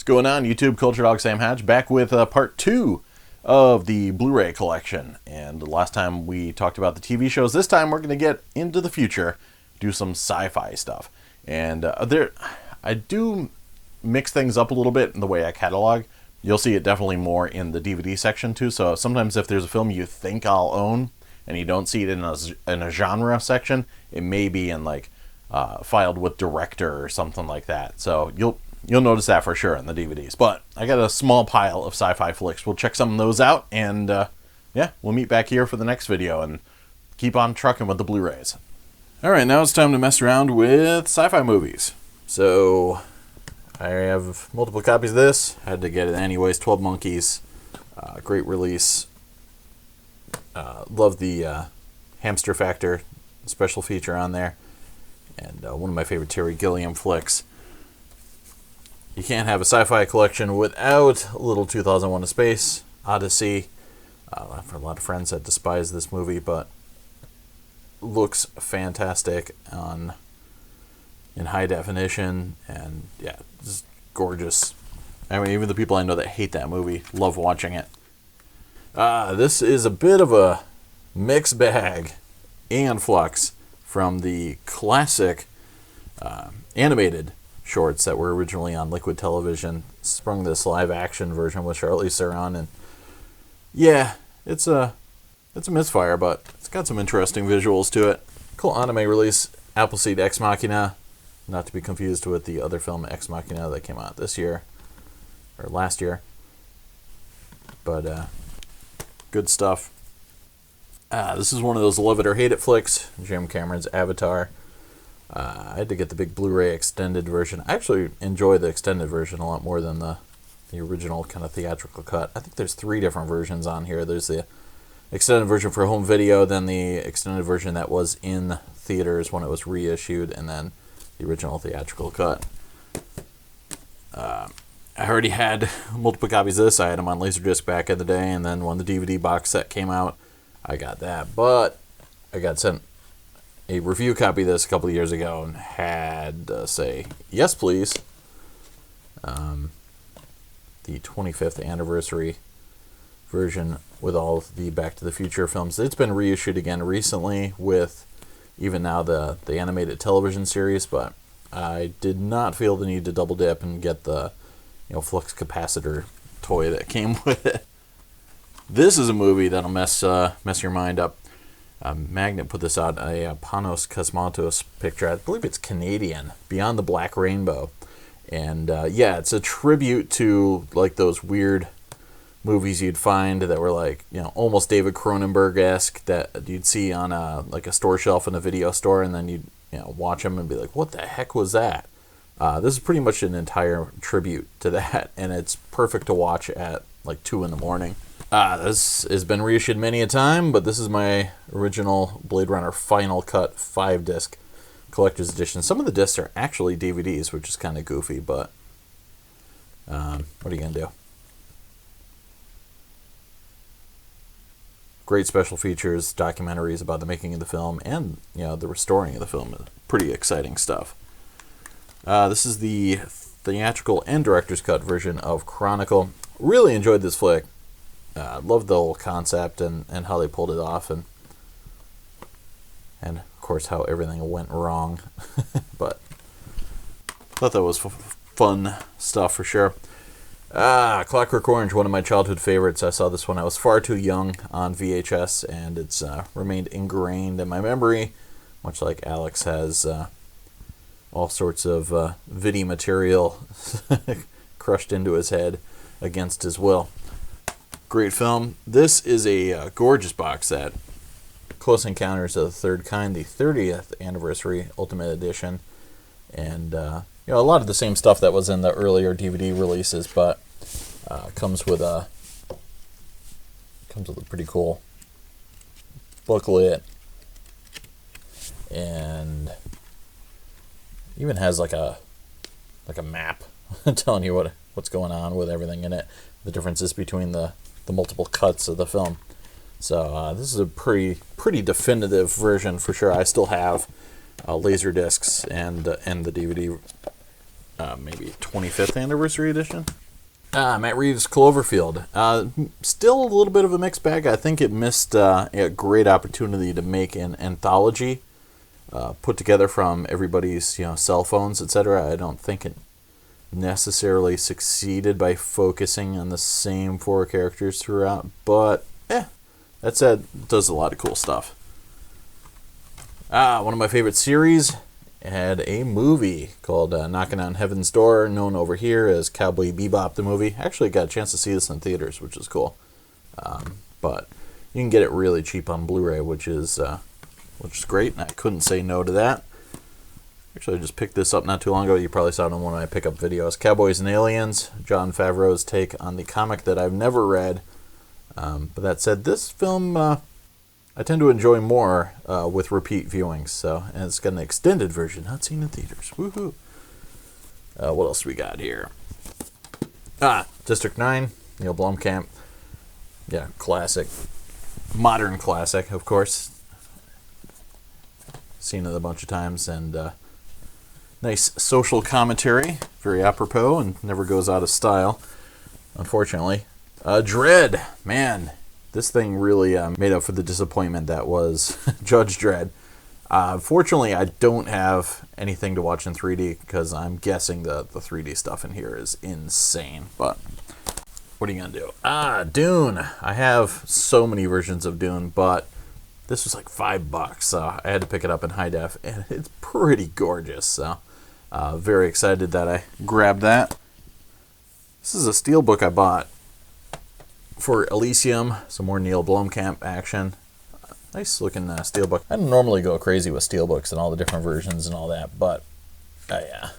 going on, YouTube? Culturedog Sam Hatch back with part 2 of the Blu-ray collection. And last time we talked about the TV shows. This time we're going to get into the future, do some sci-fi stuff. And I do mix things up a little bit in the way I catalog. You'll see it definitely more in the DVD section too. So sometimes if there's a film you think I'll own and you don't see it in a genre section, it may be in like filed with director or something like that. So you'll notice that for sure in the DVDs. But I got a small pile of sci-fi flicks. We'll check some of those out, and yeah, we'll meet back here for the next video and keep on trucking with the Blu-rays. Alright, now it's time to mess around with sci-fi movies. So I have multiple copies of this. Had to get it anyways. 12 Monkeys. Great release. Love the Hamster Factor special feature on there. And one of my favorite Terry Gilliam flicks. You can't have a sci-fi collection without a little 2001: A Space Odyssey. For a lot of friends that despise this movie, but looks fantastic in high definition, and yeah, just gorgeous. I mean, even the people I know that hate that movie love watching it. This is a bit of a mixed bag and flux from the classic animated shorts that were originally on Liquid Television, sprung this live action version with Charlize Theron, and yeah, it's a misfire, but it's got some interesting visuals to it. Cool anime release, Appleseed Ex Machina, not to be confused with the other film Ex Machina that came out this year or last year, but good stuff. This is one of those love it or hate it flicks, Jim Cameron's Avatar. I had to get the big Blu-ray extended version. I actually enjoy the extended version a lot more than the original kind of theatrical cut. I think there's 3 different versions on here. There's the extended version for home video, then the extended version that was in theaters when it was reissued, and then the original theatrical cut. I already had multiple copies of this. I had them on Laserdisc back in the day, and then when the DVD box set came out, I got that. But I got sent a review copy of this a couple of years ago and had to say, yes, please. The 25th anniversary version with all of the Back to the Future films. It's been reissued again recently with even now the animated television series, but I did not feel the need to double dip and get the flux capacitor toy that came with it. This is a movie that'll mess your mind up. Magnet put this out, a Panos Cosmatos picture. I believe it's Canadian, Beyond the Black Rainbow. And yeah, it's a tribute to like those weird movies you'd find that were like, almost David Cronenberg-esque that you'd see on like a store shelf in a video store, and then you'd watch them and be like, what the heck was that? This is pretty much an entire tribute to that, and it's perfect to watch at like 2 in the morning. This has been reissued many a time, but this is my original Blade Runner Final Cut 5-disc collector's edition. Some of the discs are actually DVDs, which is kind of goofy, but what are you going to do? Great special features, documentaries about the making of the film, and the restoring of the film. Pretty exciting stuff. This is the theatrical and director's cut version of Chronicle. Really enjoyed this flick. Loved the whole concept and how they pulled it off, and of course how everything went wrong. But thought that was fun stuff for sure. Clockwork Orange, one of my childhood favorites. I saw this when I was far too young on VHS, and it's remained ingrained in my memory, much like Alex has all sorts of viddy material crushed into his head against his will. Great film. This is a gorgeous box set. Close Encounters of the Third Kind, the 30th anniversary Ultimate Edition, and a lot of the same stuff that was in the earlier DVD releases, but comes with a pretty cool booklet, and even has like a map telling you what's going on with everything in it, the differences between the multiple cuts of the film. So this is a pretty definitive version for sure. I still have laser discs and the DVD maybe 25th anniversary edition. Matt Reeves' Cloverfield. Still a little bit of a mixed bag. I think it missed a great opportunity to make an anthology put together from everybody's cell phones, etc. I don't think it necessarily succeeded by focusing on the same 4 characters throughout, but that said, it does a lot of cool stuff. One of my favorite series had a movie called Knocking on Heaven's Door, known over here as Cowboy Bebop the movie. Actually got a chance to see this in theaters, which is cool. But you can get it really cheap on Blu-ray, which is great, and I couldn't say no to that. Actually, I just picked this up not too long ago. You probably saw it in one of my pickup videos. Cowboys and Aliens, Jon Favreau's take on the comic that I've never read. But that said, this film I tend to enjoy more with repeat viewings. And it's got an extended version, not seen in theaters. Woohoo! What else we got here? District 9, Neil Blomkamp. Yeah, classic. Modern classic, of course. Seen it a bunch of times, and nice social commentary, very apropos and never goes out of style, unfortunately. Dredd, man, this thing really made up for the disappointment that was Judge Dredd. Fortunately, I don't have anything to watch in 3D because I'm guessing the 3D stuff in here is insane, but what are you going to do? Dune. I have so many versions of Dune, but this was like $5, so I had to pick it up in high def, and it's pretty gorgeous, so very excited that I grabbed that. This is a steelbook I bought for Elysium, some more Neil Blomkamp action. Nice looking steelbook. I don't normally go crazy with steelbooks and all the different versions and all that, but yeah,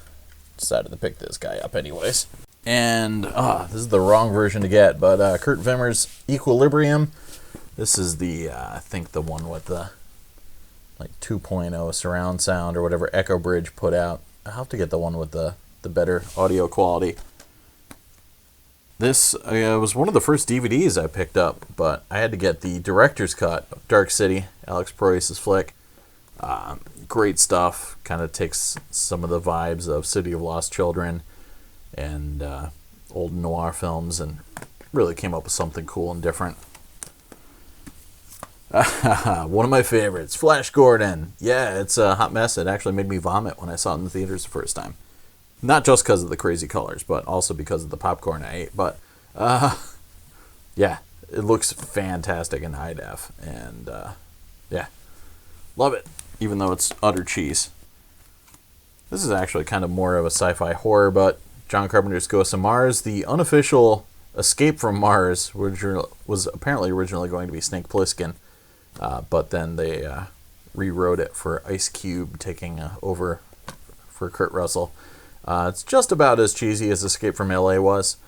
decided to pick this guy up anyways. And this is the wrong version to get, but Kurt Wimmer's Equilibrium. This is the, I think the one with the like 2.0 surround sound or whatever Echo Bridge put out. I'll have to get the one with the better audio quality. This was one of the first DVDs I picked up, but I had to get the director's cut of Dark City, Alex Proyas' flick. Great stuff. Kind of takes some of the vibes of City of Lost Children and old noir films and really came up with something cool and different. One of my favorites, Flash Gordon. Yeah, it's a hot mess. It actually made me vomit when I saw it in the theaters the first time. Not just because of the crazy colors, but also because of the popcorn I ate. But, yeah, it looks fantastic in high def. And, yeah, love it, even though it's utter cheese. This is actually kind of more of a sci-fi horror, but John Carpenter's Ghosts of Mars, the unofficial Escape from Mars, which was apparently originally going to be Snake Plissken. But then they rewrote it for Ice Cube taking over for Kurt Russell. It's just about as cheesy as Escape from LA was,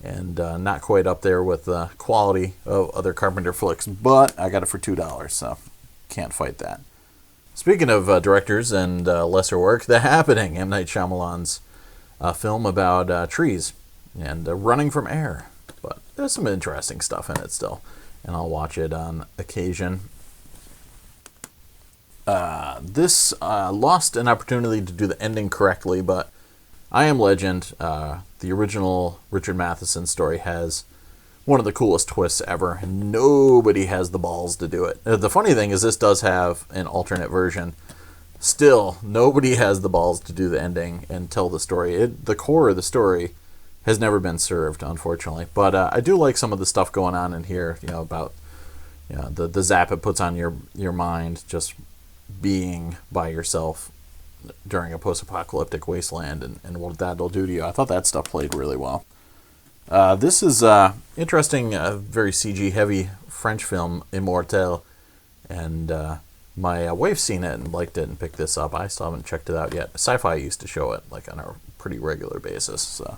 and not quite up there with the quality of other Carpenter flicks, but I got it for $2, so can't fight that. Speaking of directors and lesser work, The Happening, M. Night Shyamalan's film about trees and running from air. But there's some interesting stuff in it still, and I'll watch it on occasion. This lost an opportunity to do the ending correctly, but I Am Legend, the original Richard Matheson story, has one of the coolest twists ever, and nobody has the balls to do it. The funny thing is this does have an alternate version. Still, nobody has the balls to do the ending and tell the story. The core of the story has never been served, unfortunately. But I do like some of the stuff going on in here, about the zap it puts on your mind, just being by yourself during a post-apocalyptic wasteland and what that'll do to you. I thought that stuff played really well. This is interesting, very CG-heavy French film, Immortel, and my wife's seen it and liked it and picked this up. I still haven't checked it out yet. Sci-Fi used to show it like on a pretty regular basis. So.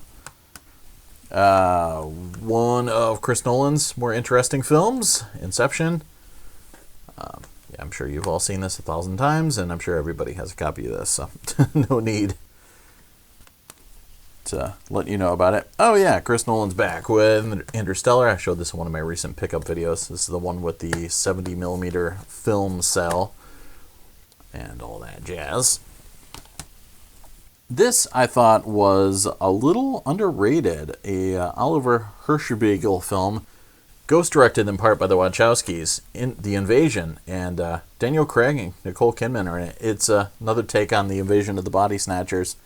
One of Chris Nolan's more interesting films, Inception. Yeah, I'm sure you've all seen this 1,000 times, and I'm sure everybody has a copy of this, so no need to let you know about it. Oh yeah, Chris Nolan's back with Interstellar. I showed this in one of my recent pickup videos. This is the one with the 70mm film cell and all that jazz. This, I thought, was a little underrated. A Oliver Hirschbiegel film, ghost-directed in part by the Wachowskis, in The Invasion, and Daniel Craig and Nicole Kidman are in it. It's another take on the invasion of the body snatchers,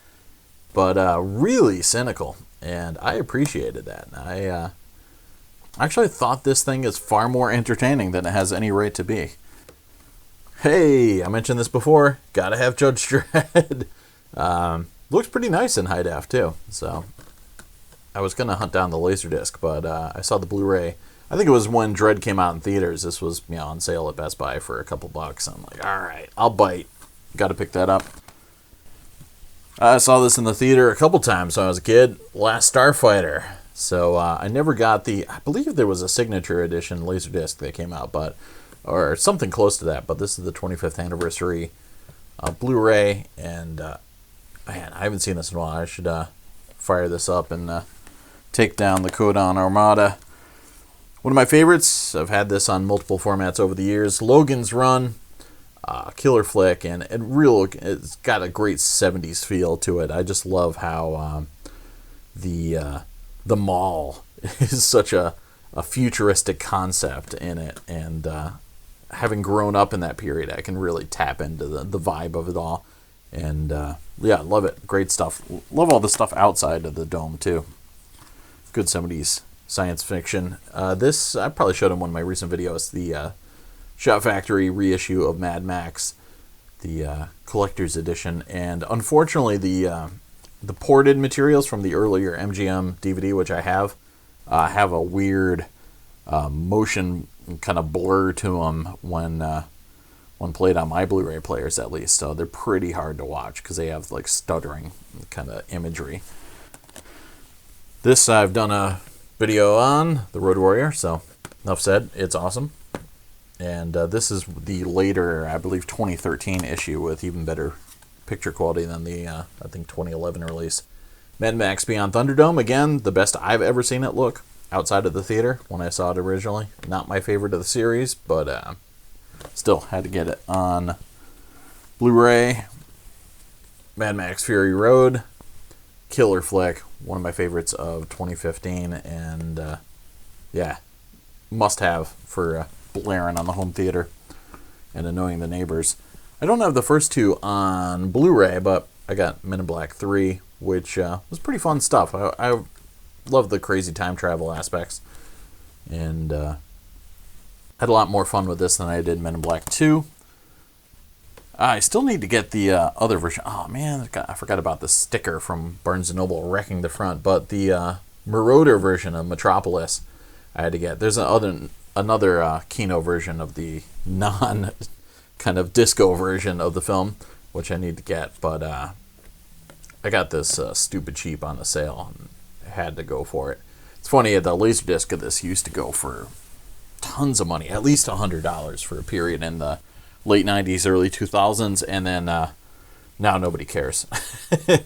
but really cynical, and I appreciated that. I actually thought this thing is far more entertaining than it has any right to be. Hey, I mentioned this before, gotta have Judge Dredd. Looks pretty nice in high def, too, so I was going to hunt down the Laserdisc, but I saw the Blu-ray. I think it was when Dredd came out in theaters. This was, on sale at Best Buy for a couple bucks. I'm like, all right, I'll bite. Got to pick that up. I saw this in the theater a couple times when I was a kid. Last Starfighter. So I never got I believe there was a signature edition Laserdisc that came out, or something close to that. But this is the 25th anniversary Blu-ray, and man, I haven't seen this in a while. I should fire this up and take down the Kodan Armada. One of my favorites, I've had this on multiple formats over the years, Logan's Run, killer flick, and it's got a great 70s feel to it. I just love how the mall is such a futuristic concept in it, and having grown up in that period, I can really tap into the vibe of it all. And yeah, love it. Great stuff. Love all the stuff outside of the dome, too. Good 70s science fiction. This, I probably showed in one of my recent videos, the Shot Factory reissue of Mad Max, the collector's edition. And unfortunately, the ported materials from the earlier MGM DVD, which I have a weird motion kind of blur to them when played on my Blu-ray players, at least. So they're pretty hard to watch because they have like stuttering kind of imagery. This I've done a video on, The Road Warrior, so enough said. It's awesome. And this is the later, I believe, 2013 issue with even better picture quality than the, I think, 2011 release. Mad Max Beyond Thunderdome, again, the best I've ever seen it look outside of the theater when I saw it originally. Not my favorite of the series, but still had to get it on Blu-ray. Mad Max Fury Road, killer flick, one of my favorites of 2015, and yeah, must have for blaring on the home theater and annoying the neighbors. I don't have the first two on Blu-ray, but I got Men in Black 3, which was pretty fun stuff. I love the crazy time travel aspects, and had a lot more fun with this than I did Men in Black 2. I still need to get the other version. Oh man, I forgot about the sticker from Barnes & Noble wrecking the front, but the Marauder version of Metropolis I had to get. There's another Kino version of the non kind of disco version of the film, which I need to get, but I got this stupid cheap on the sale and had to go for it. It's funny, the Laserdisc of this used to go for tons of money, at least $100 for a period in the late 90s, early 2000s, and then now nobody cares.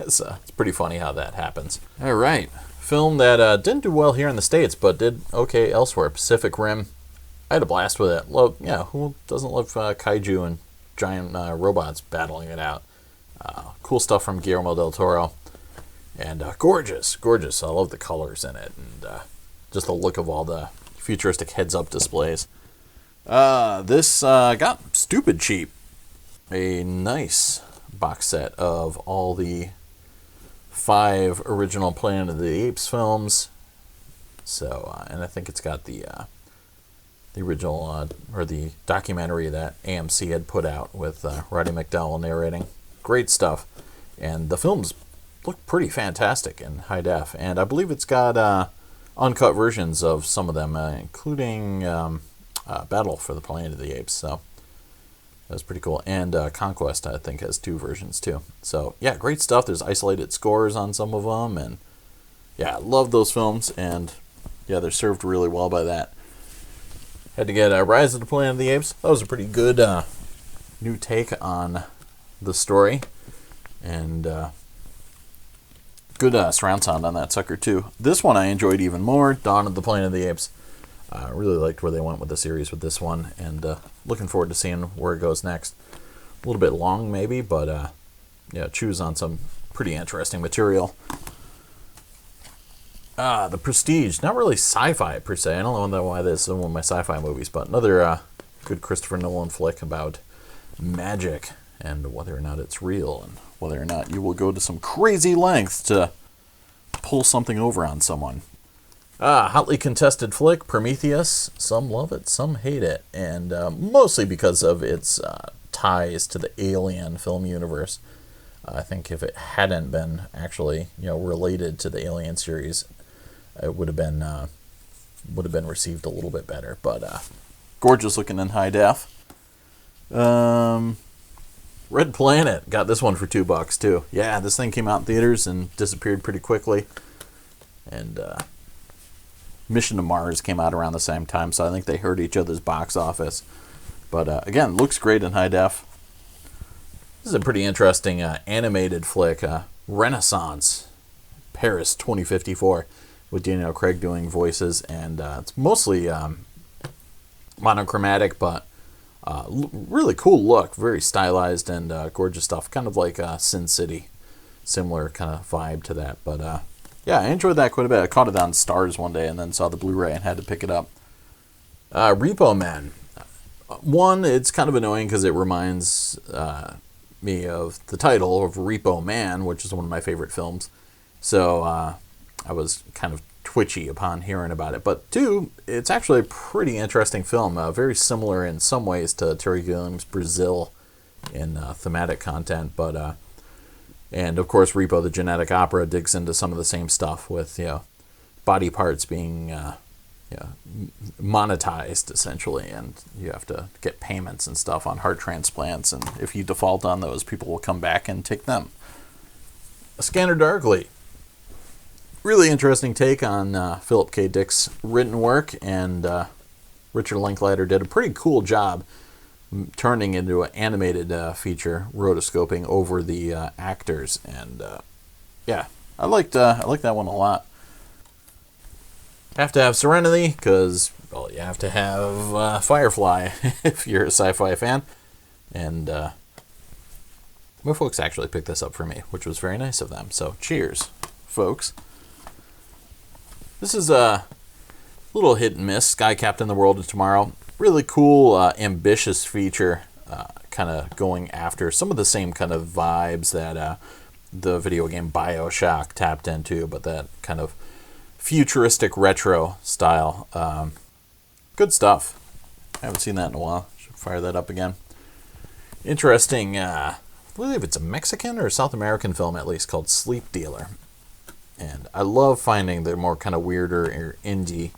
So it's pretty funny how that happens. All right, film that didn't do well here in the States, but did okay elsewhere, Pacific Rim. I had a blast with it. Who doesn't love kaiju and giant robots battling it out? Cool stuff from Guillermo del Toro. And gorgeous. I love the colors in it, and just the look of all the futuristic heads-up displays. This got stupid cheap. A nice box set of all the 5 original Planet of the Apes films. So, and I think it's got the original, or the documentary that AMC had put out with Roddy McDowell narrating. Great stuff. And the films look pretty fantastic in high def. And I believe it's got uncut versions of some of them, including Battle for the Planet of the Apes. So that was pretty cool. And Conquest, I think, has 2 versions too. So yeah, great stuff. There's isolated scores on some of them, and yeah, I love those films. And yeah, they're served really well by that. Had to get Rise of the Planet of the Apes. That was a pretty good new take on the story, and good surround sound on that sucker too. This one I enjoyed even more, Dawn of the Planet of the Apes. I really liked where they went with the series with this one, and looking forward to seeing where it goes next. A little bit long maybe, but yeah, chews on some pretty interesting material. The Prestige. Not really sci-fi per se. I don't know why this is one of my sci-fi movies, but another good Christopher Nolan flick about magic and whether or not it's real and whether or not you will go to some crazy lengths to pull something over on someone. Hotly contested flick, Prometheus. Some love it, some hate it, and mostly because of its ties to the Alien film universe. I think if it hadn't been actually, related to the Alien series, it would have been received a little bit better. But gorgeous looking in high def. Red Planet, got this one for $2 too. Yeah, this thing came out in theaters and disappeared pretty quickly. And Mission to Mars came out around the same time, so I think they hurt each other's box office. But again, looks great in high def. This is a pretty interesting animated flick, Renaissance, Paris 2054, with Daniel Craig doing voices, and it's mostly monochromatic, but really cool look, very stylized and gorgeous stuff, kind of like Sin City, similar kind of vibe to that. But yeah, I enjoyed that quite a bit. I caught it on Stars one day and then saw the Blu-ray and had to pick it up. Repo Man. One, it's kind of annoying because it reminds me of the title of Repo Man, which is one of my favorite films. So I was kind of twitchy upon hearing about it. But two, it's actually a pretty interesting film, very similar in some ways to Terry Gilliam's Brazil in thematic content. But and of course, Repo the Genetic Opera digs into some of the same stuff with body parts being monetized essentially, and you have to get payments and stuff on heart transplants, and if you default on those, people will come back and take them. A Scanner Darkly. Really interesting take on Philip K. Dick's written work, and Richard Linklater did a pretty cool job turning into an animated feature, rotoscoping over the actors, and yeah, I liked that one a lot. Have to have Serenity, because, well, you have to have Firefly if you're a sci-fi fan. And my folks actually picked this up for me, which was very nice of them. So, cheers, folks. This is a little hit and miss. Sky Captain: The World of Tomorrow. Really cool, ambitious feature, kind of going after some of the same kind of vibes that the video game BioShock tapped into, but that kind of futuristic retro style. Good stuff. I haven't seen that in a while. Should fire that up again. Interesting, I believe it's a Mexican or South American film at least, called Sleep Dealer. And I love finding the more kind of weirder or indie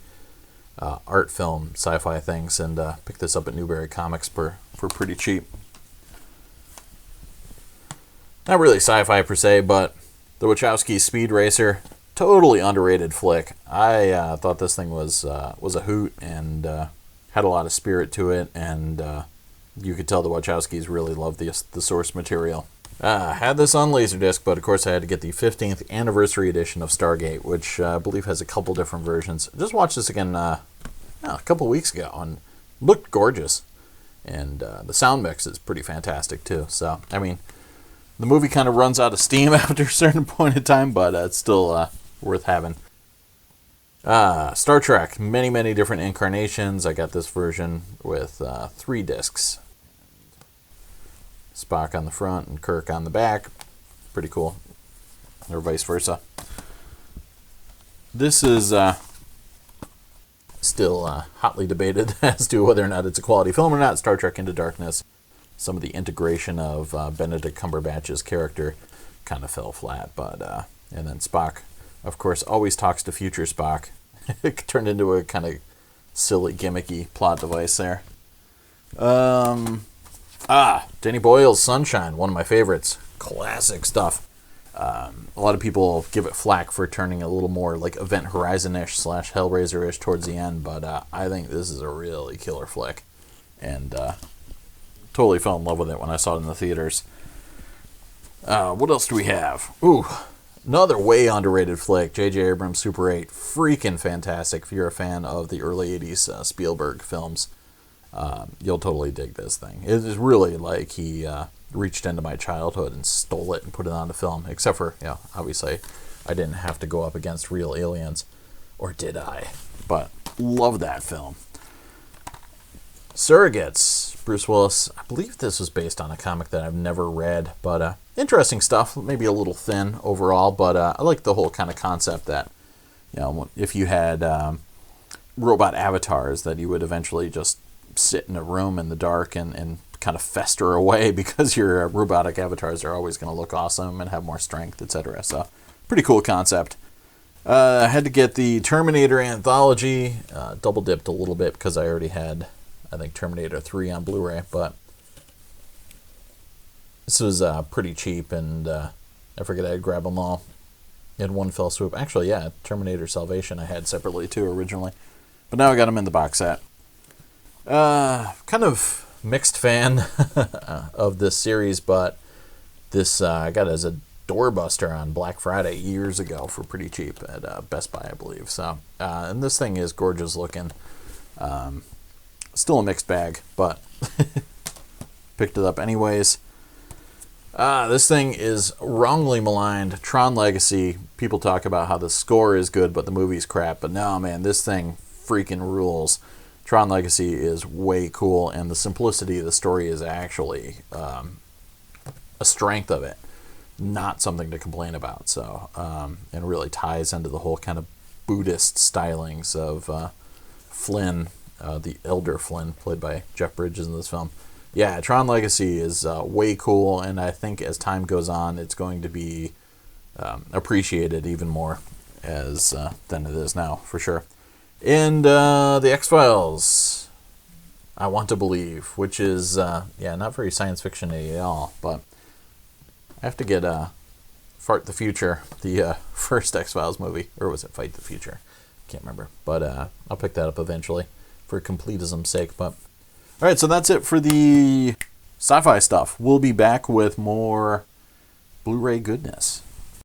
art film sci-fi things, and picked this up at Newberry Comics for pretty cheap. Not really sci-fi per se, but the Wachowski Speed Racer. Totally underrated flick. I thought this thing was a hoot and had a lot of spirit to it, and you could tell the Wachowskis really loved the source material. Had this on Laserdisc, but of course I had to get the 15th anniversary edition of Stargate, which I believe has a couple different versions. Just watched this again a couple weeks ago, and looked gorgeous. And the sound mix is pretty fantastic too. So, I mean, the movie kind of runs out of steam after a certain point in time, but it's still worth having. Star Trek, many different incarnations. I got this version with 3 discs. Spock on the front and Kirk on the back. Pretty cool. Or vice versa. This is still hotly debated as to whether or not it's a quality film or not. Star Trek Into Darkness. Some of the integration of Benedict Cumberbatch's character kind of fell flat, but and then Spock, of course, always talks to future Spock. It turned into a kind of silly, gimmicky plot device there. Danny Boyle's Sunshine, one of my favorites. Classic stuff. A lot of people give it flack for turning a little more like Event Horizon-ish / Hellraiser-ish towards the end, but I think this is a really killer flick. And totally fell in love with it when I saw it in the theaters. What else do we have? Ooh, another way underrated flick, J.J. Abrams' Super 8. Freaking fantastic. If you're a fan of the early 80s Spielberg films, you'll totally dig this thing. It is really like he reached into my childhood and stole it and put it onto film. Except for, obviously I didn't have to go up against real aliens. Or did I? But love that film. Surrogates, Bruce Willis. I believe this was based on a comic that I've never read, but interesting stuff. Maybe a little thin overall, but I like the whole kind of concept that, if you had robot avatars, that you would eventually just sit in a room in the dark and kind of fester away because your robotic avatars are always going to look awesome and have more strength, etc. So, pretty cool concept. I had to get the Terminator anthology, double dipped a little bit because I already had, I think, Terminator 3 on Blu-ray, but this was pretty cheap, and I figured I'd grab them all in one fell swoop. Actually, yeah, Terminator Salvation I had separately too originally, but now I got them in the box set. Kind of mixed fan of this series, but this I got it as a doorbuster on Black Friday years ago for pretty cheap at Best Buy, I believe. So, and this thing is gorgeous looking. Still a mixed bag, but picked it up anyways. This thing is wrongly maligned. Tron Legacy. People talk about how the score is good, but the movie's crap. But no, man, this thing freaking rules. Tron Legacy is way cool, and the simplicity of the story is actually a strength of it. Not something to complain about. So, and really ties into the whole kind of Buddhist stylings of Flynn, the Elder Flynn, played by Jeff Bridges in this film. Yeah, Tron Legacy is way cool, and I think as time goes on, it's going to be appreciated even more as than it is now, for sure. And the X-Files, I Want to Believe, which is, not very science fiction-y at all, but I have to get Fart the Future, the first X-Files movie, or was it Fight the Future? Can't remember, but I'll pick that up eventually for completism's sake. But all right, so that's it for the sci-fi stuff. We'll be back with more Blu-ray goodness.